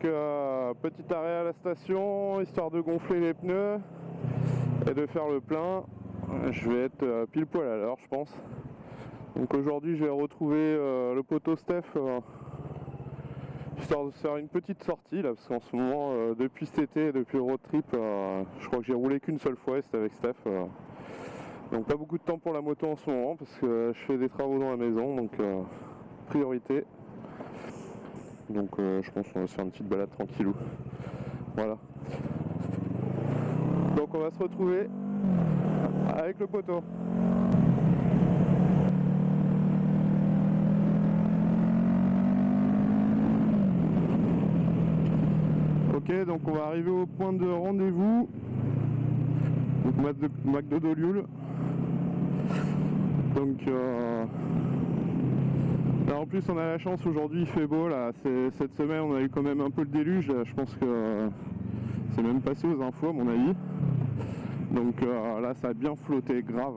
Donc petit arrêt à la station, histoire de gonfler les pneus et de faire le plein. Je vais être pile poil à l'heure, je pense. Donc aujourd'hui je vais retrouver le poteau Steph, histoire de faire une petite sortie là, parce qu'en ce moment, depuis cet été, depuis le road trip, je crois que j'ai roulé qu'une seule fois et c'était avec Steph. Donc pas beaucoup de temps pour la moto en ce moment parce que je fais des travaux dans la maison, donc priorité. Donc je pense qu'on va se faire une petite balade tranquillou. Voilà. Donc on va se retrouver avec le poteau. Ok, donc on va arriver au point de rendez-vous. Donc McDo Lioul. Donc là en plus on a la chance, aujourd'hui il fait beau là. Cette semaine on a eu quand même un peu le déluge là. Je pense que c'est même passé aux infos à mon avis. Donc là ça a bien flotté grave.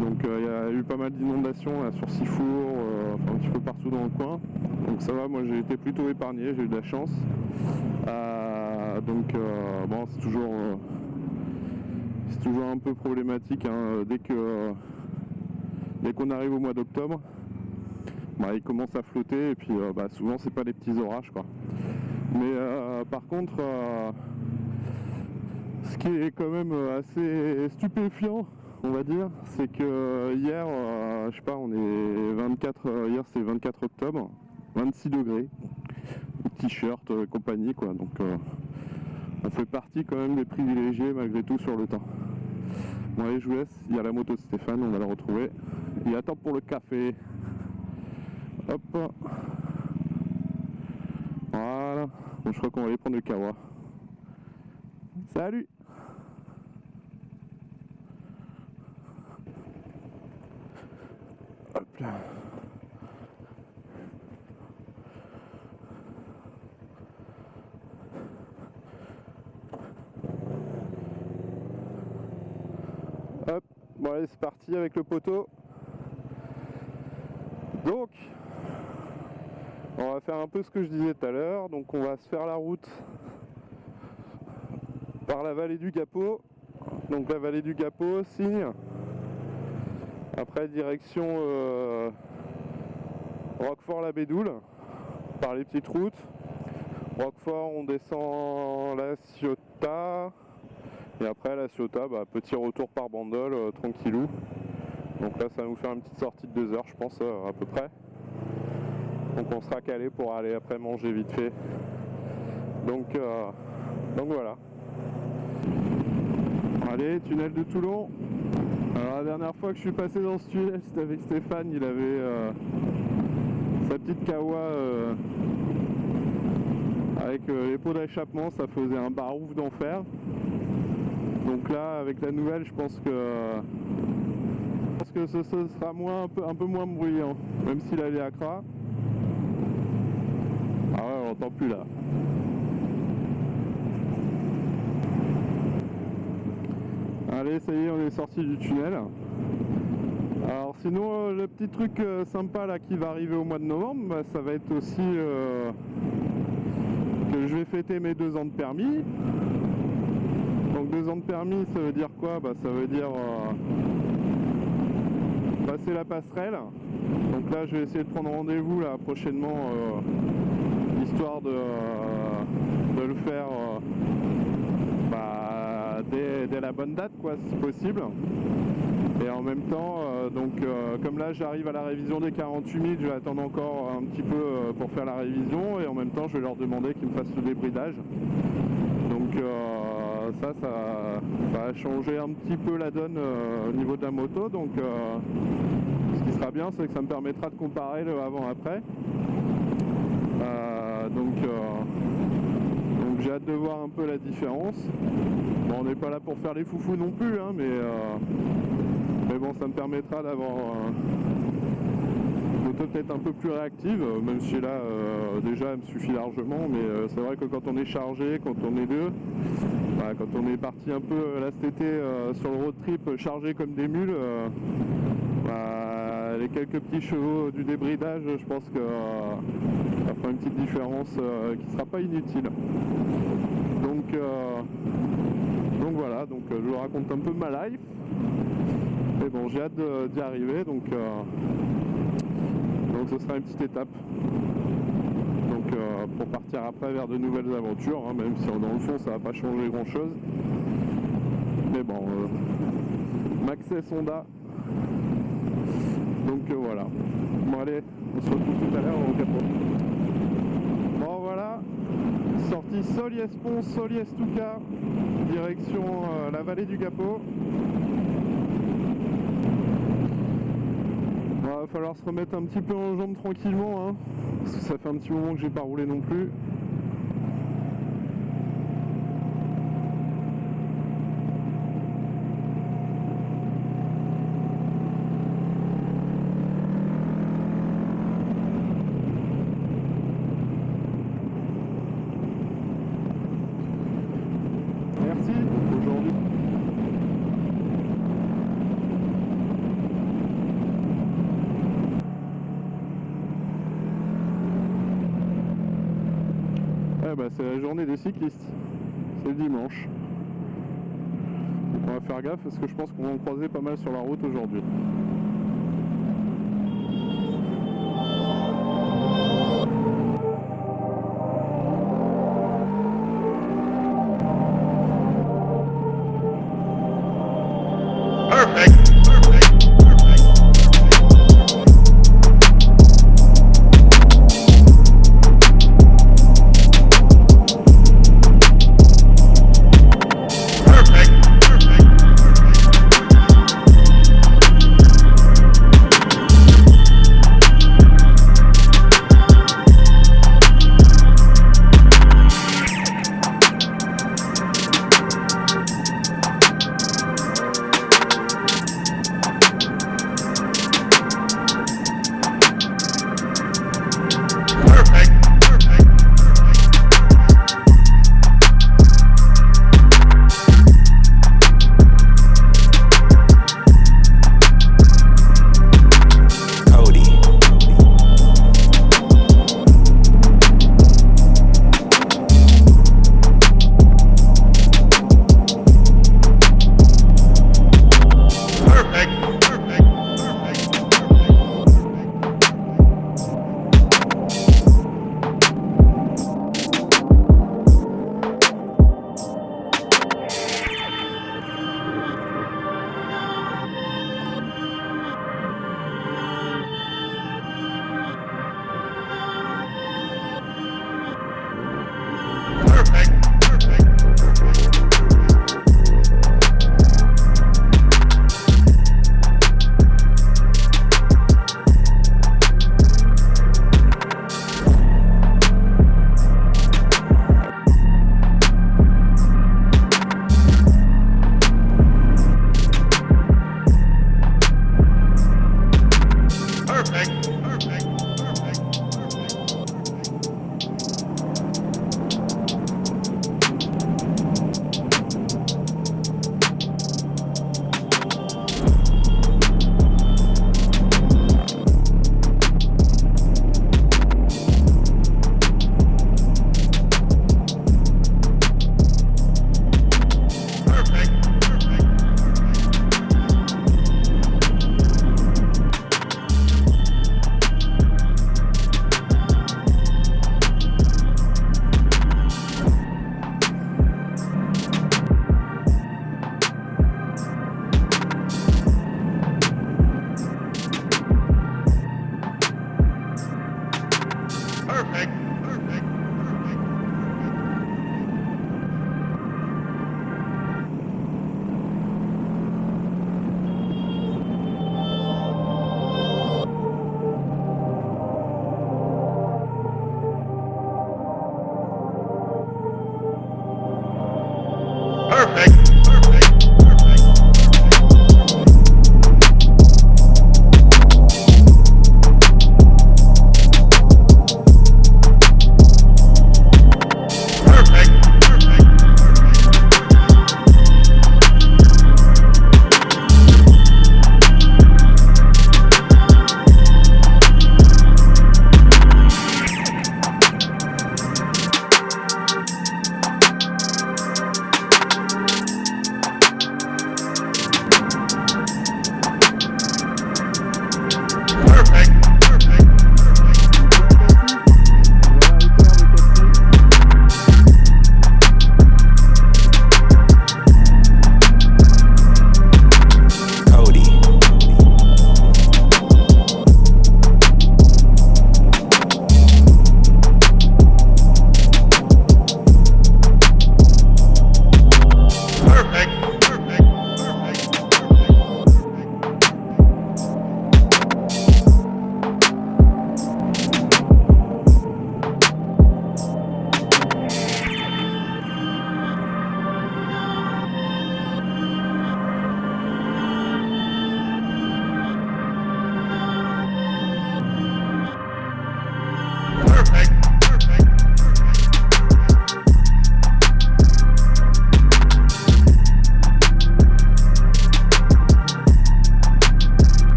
Donc il y a eu pas mal d'inondations là, sur Sifour, enfin, un petit peu partout dans le coin. Donc ça va, moi j'ai été plutôt épargné, j'ai eu de la chance. Donc bon, c'est toujours un peu problématique hein, dès qu'on arrive au mois d'octobre. Bah, il commence à flotter et puis souvent c'est pas des petits orages quoi. Mais par contre ce qui est quand même assez stupéfiant, on va dire, c'est que hier, je sais pas, on est 24, hier c'est 24 octobre, 26 degrés, t-shirt, compagnie quoi, donc on fait partie quand même des privilégiés malgré tout sur le temps. Bon allez, je vous laisse, il y a la moto de Stéphane, on va la retrouver, il attend pour le café. Hop, voilà, bon, je crois qu'on va aller prendre le kawa. Salut. Hop là. Hop, bon allez c'est parti avec le poteau. Donc on va faire un peu ce que je disais tout à l'heure, donc on va se faire la route par la vallée du Gapot. Donc la vallée du Gapot, Signe. Après direction Roquefort-la-Bédoule par les petites routes. Roquefort on descend la Ciotat et après la Ciotat petit retour par Bandol tranquillou. Donc là ça va nous faire une petite sortie de 2 heures je pense à peu près. Donc on sera calé pour aller après manger vite fait. Donc voilà. Allez, tunnel de Toulon. Alors la dernière fois que je suis passé dans ce tunnel, c'était avec Stéphane, il avait sa petite kawa avec les pots d'échappement, ça faisait un barouf d'enfer. Donc là, avec la nouvelle, je pense que ce sera un peu moins bruyant, même s'il allait à Cra. Ah ouais, on n'entend plus là. Allez, ça y est, on est sorti du tunnel. Alors sinon, le petit truc sympa là qui va arriver au mois de novembre, ça va être aussi que je vais fêter mes 2 ans de permis. Donc 2 ans de permis, ça veut dire quoi? Ça veut dire passer la passerelle. Donc là, je vais essayer de prendre rendez-vous là prochainement, histoire de le faire dès la bonne date quoi, si possible. Et en même temps, comme là j'arrive à la révision des 48 000, je vais attendre encore un petit peu pour faire la révision et en même temps je vais leur demander qu'ils me fassent le débridage. Donc ça va changer un petit peu la donne au niveau de la moto. Donc ce qui sera bien, c'est que ça me permettra de comparer le avant-après. Donc j'ai hâte de voir un peu la différence. Bon, on n'est pas là pour faire les foufous non plus, hein, mais bon, ça me permettra d'avoir une moto peut-être un peu plus réactive, même si là déjà elle me suffit largement, mais c'est vrai que quand on est chargé, quand on est deux, quand on est parti un peu là cet été sur le road trip chargé comme des mules, les quelques petits chevaux du débridage, je pense que va fera une petite différence qui ne sera pas inutile. Donc voilà, donc je vous raconte un peu ma life. Et bon, j'ai hâte d'y arriver, donc ce sera une petite étape. Donc pour partir après vers de nouvelles aventures, hein, même si dans le fond ça va pas changer grand chose. Mais bon, Maxès Honda. Donc voilà. Bon allez, on se retrouve tout à l'heure au capot. Bon voilà, sortie Solliès-Pons, Solliès-Touca, direction la vallée du Capot. Bon, va falloir se remettre un petit peu en jambes tranquillement, hein, parce que ça fait un petit moment que j'ai pas roulé non plus. Merci aujourd'hui. C'est la journée des cyclistes, c'est le dimanche. Donc on va faire gaffe parce que je pense qu'on va en croiser pas mal sur la route aujourd'hui. Perfect.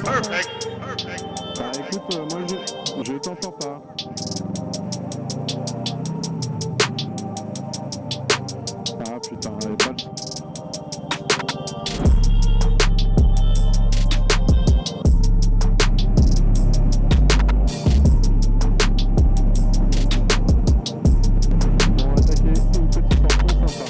Bah écoute, moi je t'entends pas. Ah putain, elle est pas le... Bon, on va attaquer une petite portion sympa.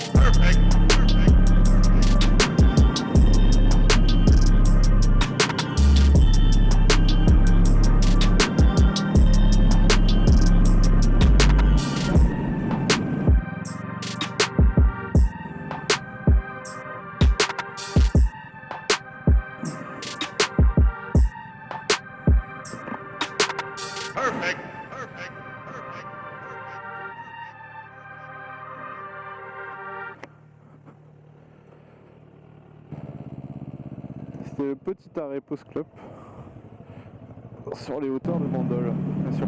C'était le petit arrêt post-club sur les hauteurs de Bandol, bien sûr.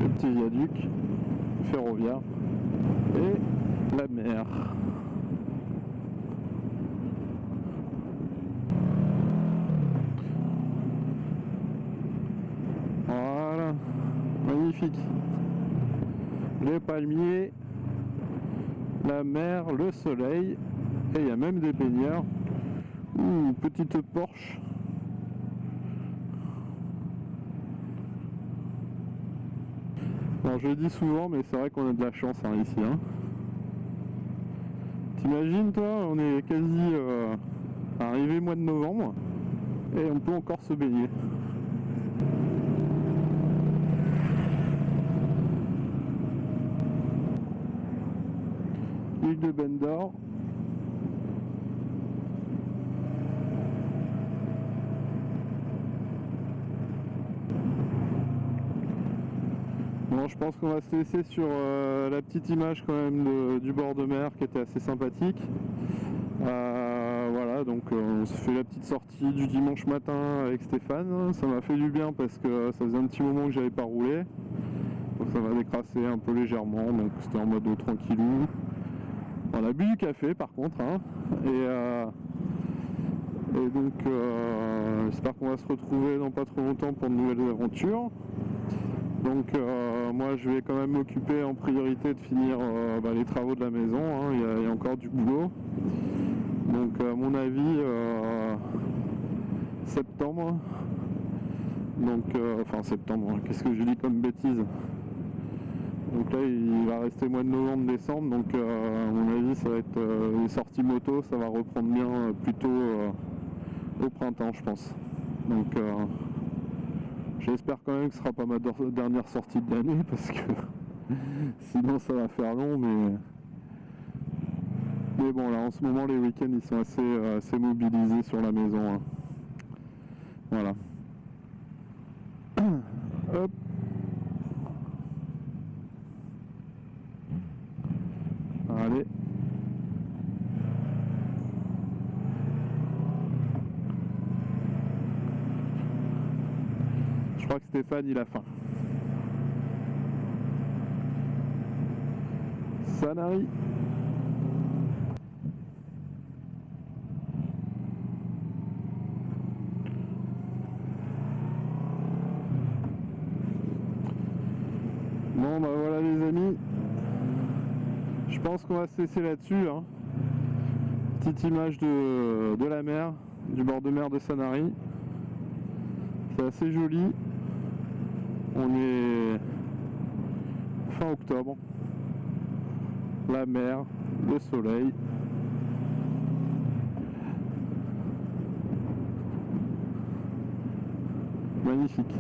Le petit viaduc ferroviaire et la mer. Voilà, magnifique. Les palmiers, la mer, le soleil, et il y a même des baigneurs. Ouh, petite Porsche. Bon, je le dis souvent, mais c'est vrai qu'on a de la chance hein, ici. Hein. T'imagines toi, on est quasi arrivé mois de novembre, et on peut encore se baigner. L'île de Bendor. Bon, je pense qu'on va se laisser sur la petite image quand même du bord de mer qui était assez sympathique. Voilà, donc on se fait la petite sortie du dimanche matin avec Stéphane. Ça m'a fait du bien parce que ça faisait un petit moment que j'avais pas roulé. Donc ça m'a décrassé un peu légèrement, donc c'était en mode tranquillou. On a bu du café par contre, hein, et donc j'espère qu'on va se retrouver dans pas trop longtemps pour de nouvelles aventures. Donc moi je vais quand même m'occuper en priorité de finir les travaux de la maison, hein. Il y a encore du boulot. Donc à mon avis septembre. Donc enfin septembre, qu'est-ce que je dis comme bêtise. Donc là il va rester mois de novembre, décembre, donc à mon avis ça va être les sorties moto, ça va reprendre bien plutôt au printemps je pense. Donc j'espère quand même que ce sera pas ma dernière sortie de l'année parce que sinon ça va faire long, mais bon là en ce moment les week-ends ils sont assez mobilisés sur la maison. Hein. Voilà. Hop. Allez. Je crois que Stéphane il a faim. Sanary. Bon bah voilà les amis. Je pense qu'on va se laisser là-dessus. Hein. Petite image de la mer, du bord de mer de Sanary. C'est assez joli. On est fin octobre. La mer, le soleil. Magnifique.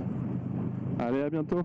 Allez, à bientôt.